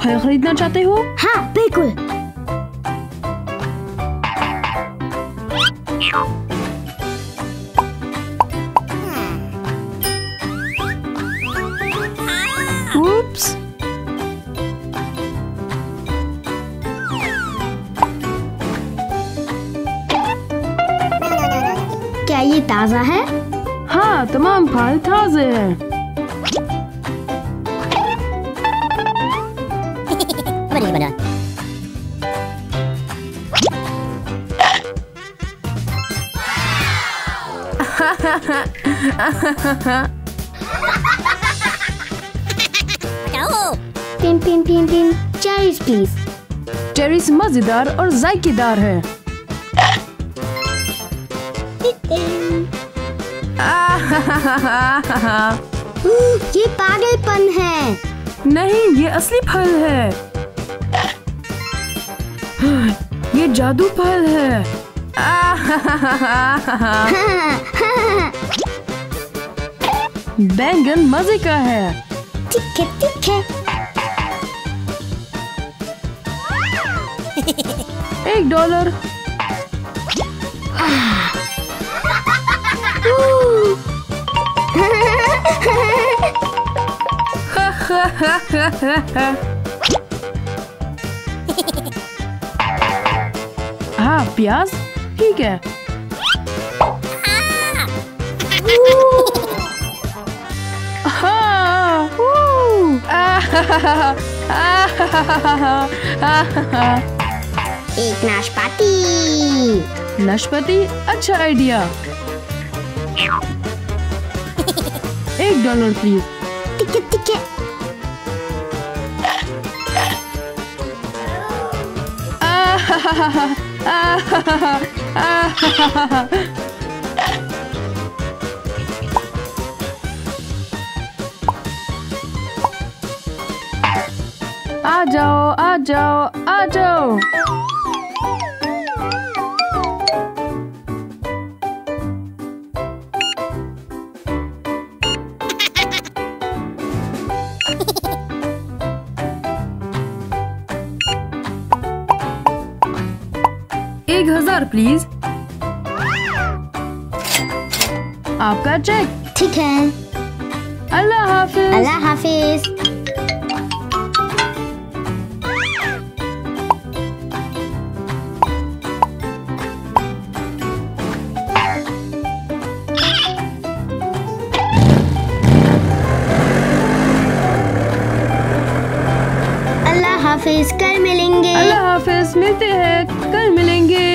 फल खरीदना चाहते हो? हाँ बिल्कुल। उप्स। क्या ये ताजा है? हाँ, तमाम फल ताजे हैं। तीन तीन तीन तीन चेरीज प्लीज। चेरीज मजेदार और जायकेदार है। ये पागलपन है। नहीं, ये असली फल है। ये जादू फल है। बैंगन मजे का है। ठीक है ठीक है। $1। हाँ, प्याज ठीक है। हाँ, एक नाशपाती। नाशपाती अच्छा आइडिया। $1 प्लीज। ठीक है ठीक है। आ जाओ आ जाओ आ जाओ। $1000 प्लीज। आपका चेक। ठीक है। अल्लाह हाफिज। अल्लाह हाफिज। अल्लाह हाफिज, कल मिलेंगे। अल्लाह हाफिज, मिलते हैं, कल मिलेंगे।